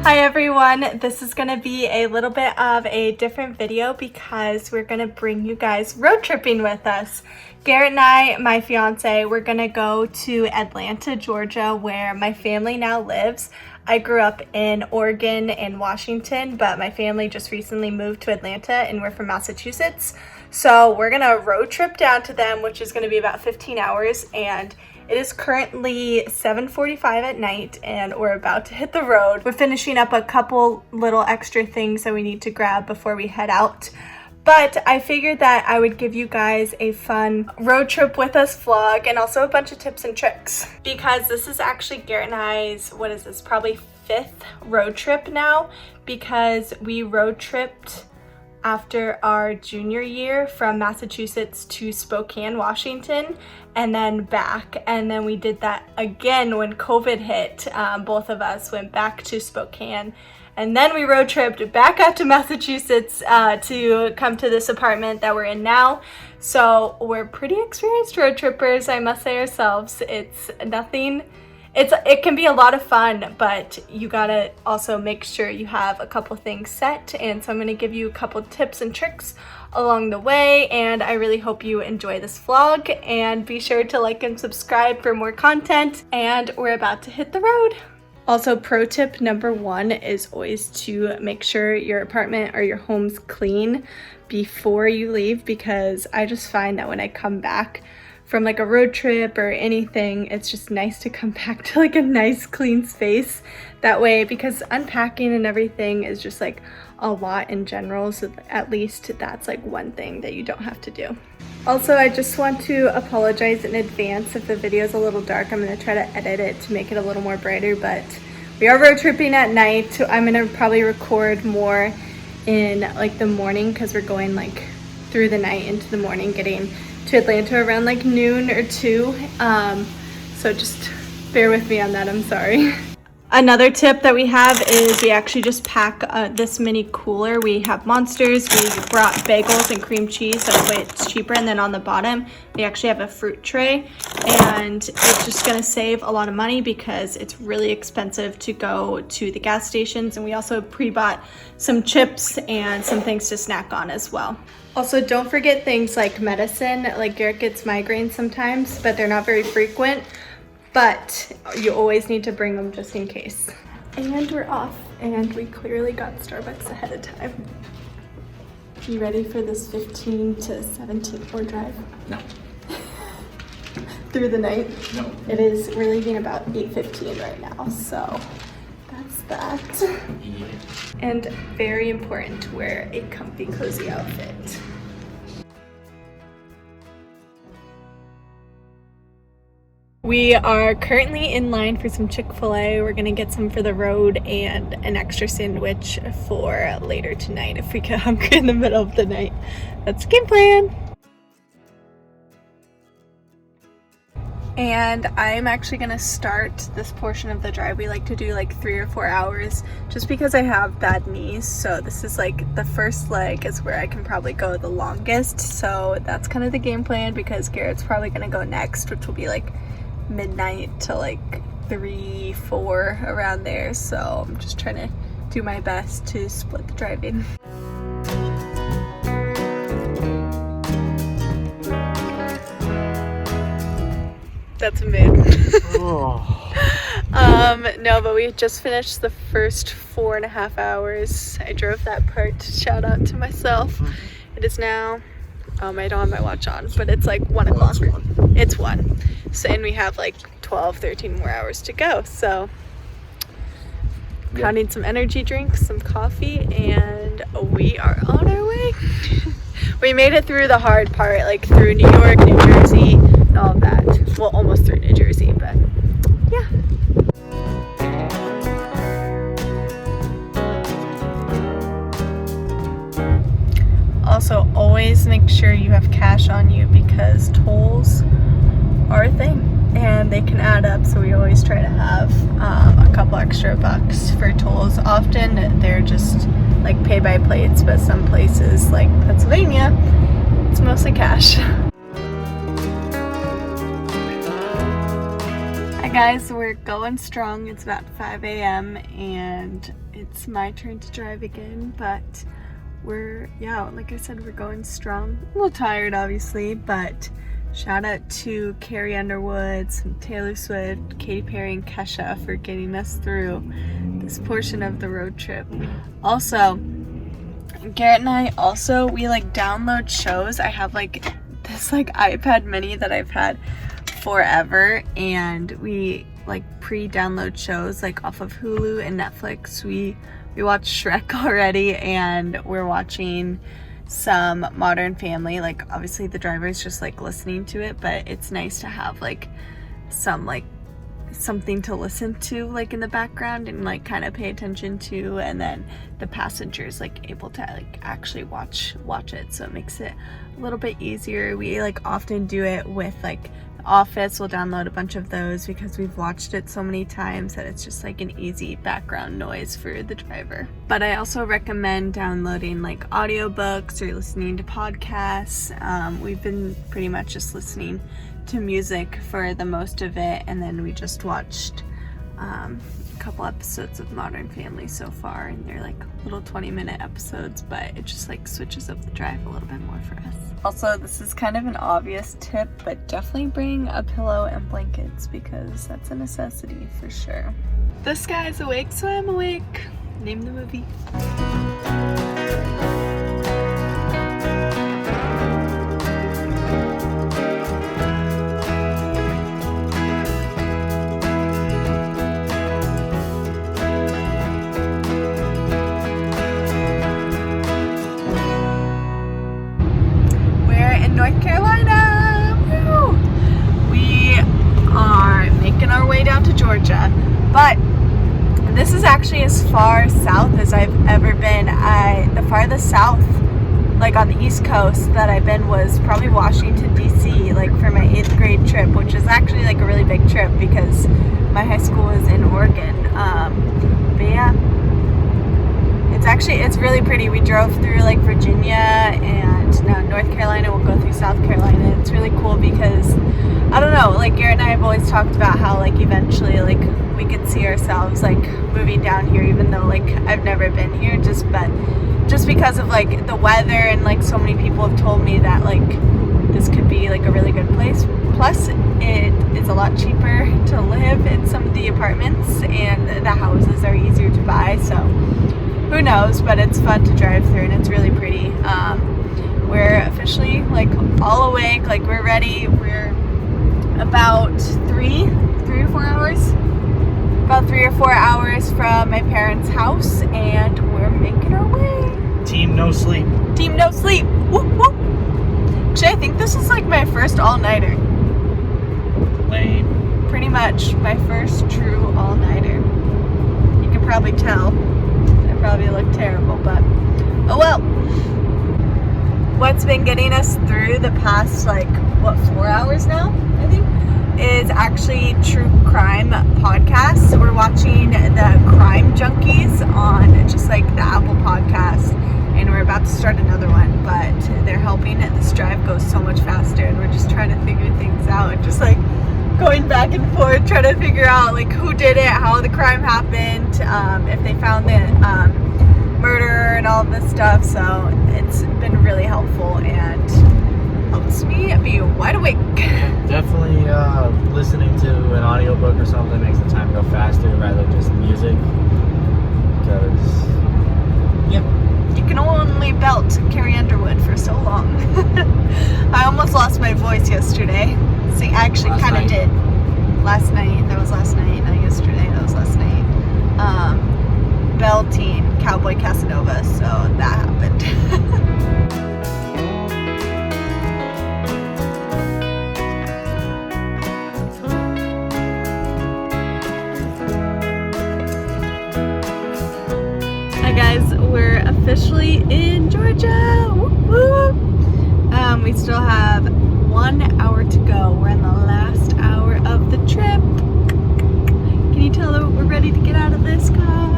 Hi everyone, this is going to be a little bit of a different video because we're going to bring you guys road tripping with us. Garrett and I, my fiance, we're going to go to Atlanta, Georgia, where my family now lives. I grew up in Oregon and Washington, but my family just recently moved to Atlanta and we're from Massachusetts. So we're going to road trip down to them, which is going to be about 15 hours, and it is currently 7:45 at night and we're about to hit the road. We're finishing up a couple little extra things that we need to grab before we head out. But I figured that I would give you guys a fun road trip with us vlog and also a bunch of tips and tricks. Because this is actually Garrett and I's, what is this, probably 5th road trip now, because we road tripped after our junior year from Massachusetts to Spokane, Washington, and then back. And then we did that again when COVID hit. Both of us went back to Spokane. And then we road tripped back out to Massachusetts to come to this apartment that we're in now. So we're pretty experienced road trippers, I must say ourselves. It can be a lot of fun, but you gotta also make sure you have a couple things set. And so I'm gonna give you a couple tips and tricks along the way. And I really hope you enjoy this vlog, and be sure to like and subscribe for more content. And we're about to hit the road. Also, pro tip number 1 is always to make sure your apartment or your home's clean before you leave, because I just find that when I come back from like a road trip or anything, it's just nice to come back to like a nice clean space that way, because unpacking and everything is just like a lot in general. So at least that's like one thing that you don't have to do. Also, I just want to apologize in advance if the video is a little dark. I'm going to try to edit it to make it a little more brighter, but we are road tripping at night. I'm going to probably record more in like the morning, because we're going like through the night into the morning, getting to Atlanta around like noon or 2. So just bear with me on that, I'm sorry. Another tip that we have is we actually just pack this mini cooler. We have Monsters, we brought bagels and cream cheese, that way it's cheaper, and then on the bottom we actually have a fruit tray, and it's just gonna save a lot of money because it's really expensive to go to the gas stations. And we also pre-bought some chips and some things to snack on as well. Also, don't forget things like medicine. Like Garrett gets migraines sometimes, but they're not very frequent. But you always need to bring them just in case. And we're off, and we clearly got Starbucks ahead of time. You ready for this 15 to 17 hour drive? No. Through the night? No. It is, we're leaving about 8:15 right now, so that's that. Yeah. And very important to wear a comfy, cozy outfit. We are currently in line for some Chick-fil-A. We're gonna get some for the road and an extra sandwich for later tonight if we get hungry in the middle of the night. That's the game plan. And I'm actually gonna start this portion of the drive. We like to do like 3 or 4 hours just because I have bad knees. So this is like the first leg is where I can probably go the longest. So that's kind of the game plan, because Garrett's probably gonna go next, which will be like midnight to like 3, 4 around there. So I'm just trying to do my best to split the driving. That's a mood. No, but we just finished the first 4.5 hours. I drove that part. Shout out to myself. It is now, I don't have my watch on, but it's like 1 o'clock. It's 1. So, and we have like 12, 13 more hours to go. So, counting some energy drinks, some coffee, and we are on our way. We made it through the hard part, like through New York, New Jersey, and all of that. Well, almost through New Jersey, but yeah. Also, always make sure you have cash on you, because tolls are a thing and they can add up. So we always try to have a couple extra bucks for tolls. Often they're just like pay by plates, but some places like Pennsylvania, it's mostly cash. I Guys, we're going strong. It's about 5 a.m. and it's my turn to drive again, but like I said, we're going strong. A little tired, obviously, but shout out to Carrie Underwood, some Taylor Swift, Katy Perry, and Kesha for getting us through this portion of the road trip. Also, Garrett and I we download shows. I have this iPad mini that I've had forever, and we pre-download shows off of Hulu and Netflix. We watched Shrek already, and we're watching some Modern Family. Obviously The Driver is just listening to it, but it's nice to have something to listen to in the background and kind of pay attention to, and then the passengers able to actually watch it, so it makes it a little bit easier. We often do it with The Office. We'll download a bunch of those because we've watched it so many times that it's just an easy background noise for the driver. But I also recommend downloading audiobooks or listening to podcasts. We've been pretty much just listening to music for the most of it, and then we just watched a couple episodes of Modern Family so far, and they're little 20-minute episodes, but it just switches up the drive a little bit more for us. Also, this is kind of an obvious tip, but definitely bring a pillow and blankets because that's a necessity for sure. The sky's awake, so I'm awake. Name the movie. North Carolina! Woo! We are making our way down to Georgia, but this is actually as far south as I've ever been. The farthest south, on the East Coast that I've been was probably Washington, D.C., for my 8th grade trip, which is actually a really big trip because my high school was in Oregon. But yeah, it's really pretty. We drove through Virginia, and now North Carolina. We'll go through South Carolina. It's really cool because I don't know, Garrett and I have always talked about how eventually we could see ourselves moving down here, even though I've never been here, just because of the weather, and so many people have told me that this could be a really good place. Plus it is a lot cheaper to live in some of the apartments, and the houses are easier to buy, so who knows, but it's fun to drive through, and it's really pretty. We're officially all awake, we're ready. We're about 3 or 4 hours, about 3 or 4 hours from my parents' house, and we're making our way. Team no sleep. Team no sleep. Whoop, whoop. Actually, I think this is my first all-nighter. Lame. Pretty much my first true all-nighter. You can probably tell. I probably look terrible, but oh well. What's been getting us through the past 4 hours now, I think, is actually true crime podcasts. We're watching the Crime Junkies on just the Apple podcast, and we're about to start another one, but they're helping this drive go so much faster, and we're just trying to figure things out, and just going back and forth, trying to figure out who did it, how the crime happened, if they found the murderer and all of this stuff. So it's been really helpful and helps me be wide awake. Definitely listening to an audiobook or something makes the time go faster rather than just music, because you can only belt Carrie Underwood for so long. I almost lost my voice yesterday. See, I actually kind of did. Last night, that was last night, not yesterday, that was last night. Belting Cowboy Casanova, so that happened. Hi guys, we're officially in Georgia. Whoop, whoop. We still have 1 hour to go. We're in the last hour of the trip. Can you tell that we're ready to get out of this car?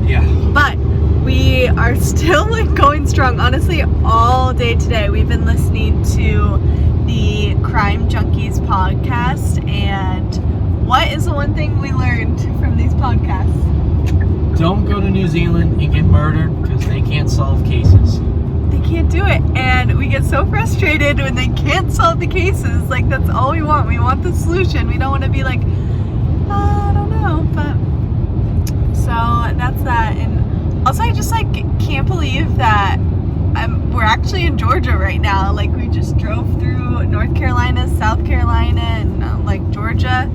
Yeah. But We are still like going strong. Honestly, all day today we've been listening to the Crime Junkies podcast. And what is the one thing we learned from these podcasts? Don't go to New Zealand and get murdered because they can't solve cases. They can't do it, and we get so frustrated when they can't solve the cases. Like, that's all we want. We want the solution. We don't want to be like, I don't know. But so that's that. And also, I just like can't believe that we're actually in Georgia right now. Like, we just drove through North Carolina, South Carolina, and like Georgia.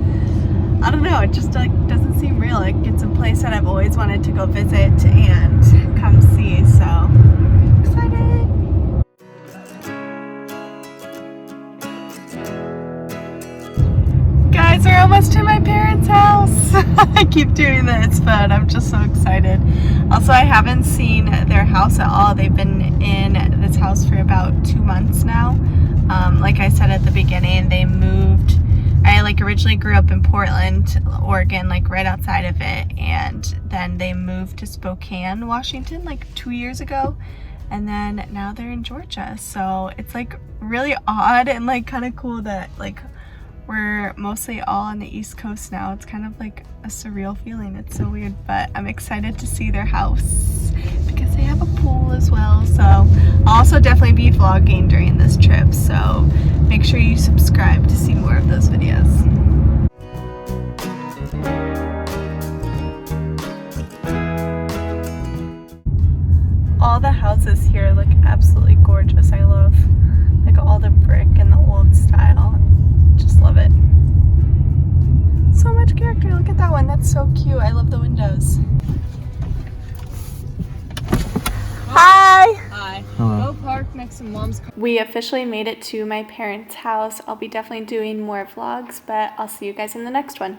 I don't know. It just like doesn't seem real. Like, it's a place that I've always wanted to go visit and come see. So excited. Guys, we're almost to my parents' house. I keep doing this, but I'm just so excited. Also, I haven't seen their house at all. They've been in this house for about 2 months now. Like I said at the beginning, they moved. I like originally grew up in Portland, Oregon, like right outside of it, and then they moved to Spokane, Washington, like 2 years ago, and then now they're in Georgia. So it's like really odd and like kind of cool that like we're mostly all on the East Coast now. It's kind of like a surreal feeling. It's so weird, but I'm excited to see their house because they have a pool as well. So I'll also definitely be vlogging during this trip. So make sure you subscribe to see more of those videos. All the houses here look absolutely gorgeous. I love like all the brick and the old style. Just love it. So much character. Look at that one. That's so cute. I love the windows. Hi. Hi. Hello. Go park next to Mom's car. We officially made it to my parents' house. I'll be definitely doing more vlogs, but I'll see you guys in the next one.